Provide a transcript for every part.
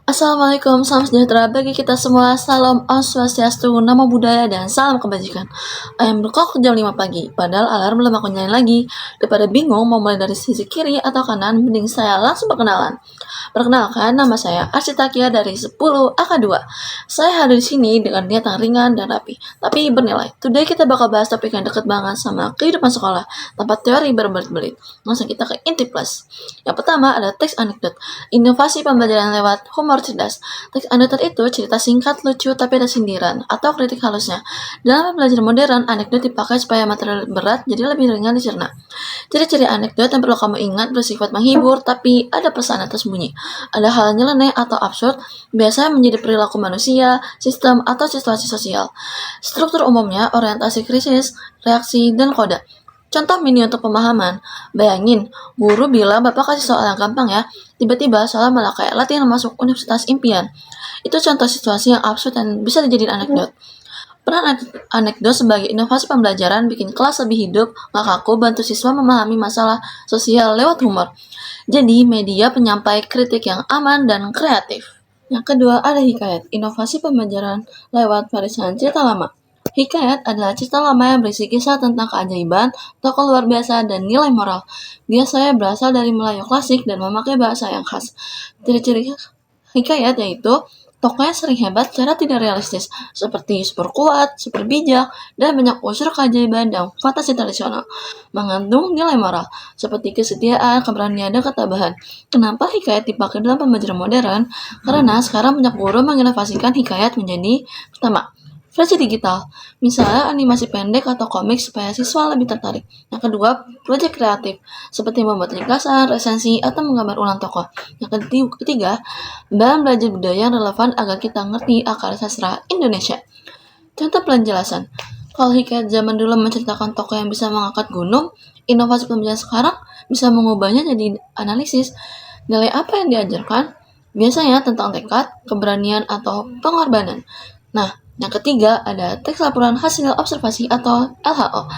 Assalamualaikum, salam sejahtera bagi kita semua. Salam Om Swastiastu, Namo Buddhaya, dan salam kebajikan. Ayam berkok jam 5 pagi, padahal alarm belum aku nyalain lagi. Daripada bingung mau mulai dari sisi kiri atau kanan, mending saya langsung perkenalan. Perkenalkan, nama saya Arsitakia dari 10 AK2. Saya hadir di sini dengan niat yang ringan dan rapi, tapi bernilai. Today kita bakal bahas topik yang deket banget sama kehidupan sekolah, tempat teori berbelit-belit. Langsung kita ke inti plus. Yang pertama ada teks anekdot, inovasi pembelajaran lewat humor cerdas. Teks anekdot itu cerita singkat, lucu, tapi ada sindiran atau kritik halusnya. Dalam pembelajaran modern, anekdot dipakai supaya materi berat jadi lebih ringan dicerna. Ciri-ciri anekdot yang perlu kamu ingat bersifat menghibur, tapi ada pesan tersembunyi. Ada hal nyeleneh atau absurd, biasanya menjadi perilaku manusia, sistem, atau situasi sosial. Struktur umumnya orientasi krisis, reaksi, dan kode. Contoh mini untuk pemahaman. Bayangin, guru bilang Bapak kasih soal yang gampang ya. Tiba-tiba soal malah kayak latihan masuk universitas impian. Itu contoh situasi yang absurd dan bisa dijadiin anekdot. Peran anekdot sebagai inovasi pembelajaran bikin kelas lebih hidup, gak kaku, bantu siswa memahami masalah sosial lewat humor. Jadi, media penyampai kritik yang aman dan kreatif. Yang kedua ada hikayat, inovasi pembelajaran lewat barisan cerita lama. Hikayat adalah cerita lama yang berisi kisah tentang keajaiban, tokoh luar biasa, dan nilai moral. Biasanya berasal dari Melayu klasik dan memakai bahasa yang khas. Ciri-ciri hikayat yaitu tokohnya sering hebat secara tidak realistis, seperti super kuat, super bijak, dan banyak unsur keajaiban dan fantasi tradisional. Mengandung nilai moral, seperti kesetiaan, keberanian, dan ketabahan. Kenapa hikayat dipakai dalam pembelajaran modern? Karena sekarang banyak guru menginovasikan hikayat menjadi pertama, versi digital, misalnya animasi pendek atau komik supaya siswa lebih tertarik. Yang kedua, proyek kreatif, seperti membuat ringkasan, resensi, atau menggambar ulang tokoh. Yang ketiga, dalam belajar budaya yang relevan agar kita ngerti akar sastra Indonesia. Contoh penjelasan, kalau hikayat zaman dulu menceritakan tokoh yang bisa mengangkat gunung, inovasi pembelajaran sekarang bisa mengubahnya jadi analisis. Nilai apa yang diajarkan? Biasanya tentang tekad, keberanian, atau pengorbanan. Nah, yang ketiga ada teks laporan hasil observasi atau LHO.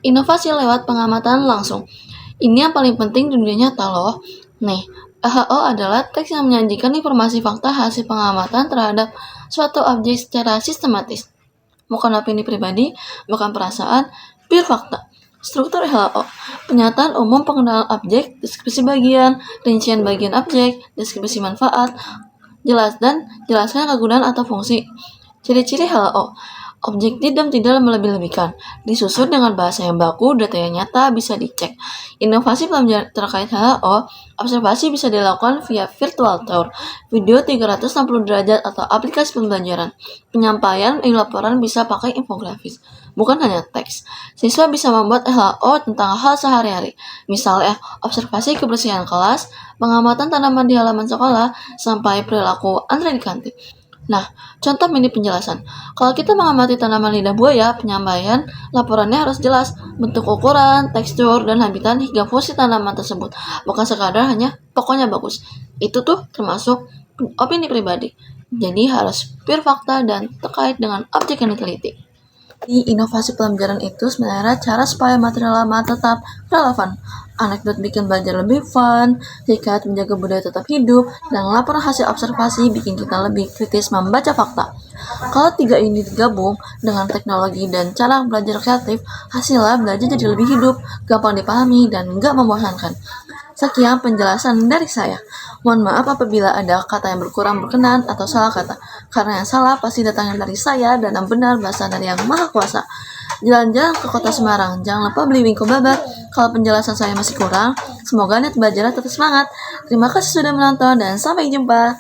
Inovasi lewat pengamatan langsung. Ini yang paling penting di dunia nyata loh. Nih, LHO adalah teks yang menyajikan informasi fakta hasil pengamatan terhadap suatu objek secara sistematis. Bukan opini pribadi, bukan perasaan, pure fakta. Struktur LHO, penyataan umum pengenalan objek, deskripsi bagian, rincian bagian objek, deskripsi manfaat, jelaskan kegunaan atau fungsi. Ciri-ciri LHO, objektif dan tidak melebih-lebihkan, disusun dengan bahasa yang baku, data yang nyata bisa dicek. Inovasi pembelajaran terkait LHO, observasi bisa dilakukan via virtual tour, video 360 derajat atau aplikasi pembelajaran. Penyampaian laporan bisa pakai infografis, bukan hanya teks. Siswa bisa membuat LHO tentang hal sehari-hari, misalnya observasi kebersihan kelas, pengamatan tanaman di halaman sekolah, sampai perilaku antri di kantin. Nah, contoh mini penjelasan. Kalau kita mengamati tanaman lidah buaya, penyampaian laporannya harus jelas, bentuk ukuran, tekstur, dan habitat hingga fungsi tanaman tersebut. Bukan sekadar hanya pokoknya bagus. Itu tuh termasuk opini pribadi. Jadi harus pure fakta dan terkait dengan objek yang diteliti. Di inovasi pembelajaran itu sebenarnya cara supaya materi lama tetap relevan. Anekdot bikin belajar lebih fun, hikayat menjaga budaya tetap hidup, dan laporan hasil observasi bikin kita lebih kritis membaca fakta. Kalau tiga ini digabung dengan teknologi dan cara belajar kreatif, hasilnya belajar jadi lebih hidup, gampang dipahami, dan nggak membosankan. Sekian penjelasan dari saya. Mohon maaf apabila ada kata yang berkurang berkenan atau salah kata. Karena yang salah pasti datangnya dari saya dan yang benar berasal dari Yang Maha Kuasa. Jalan-jalan ke kota Semarang, jangan lupa beli wingko babat. Kalau penjelasan saya masih kurang, semoga niat belajar tetap semangat. Terima kasih sudah menonton dan sampai jumpa.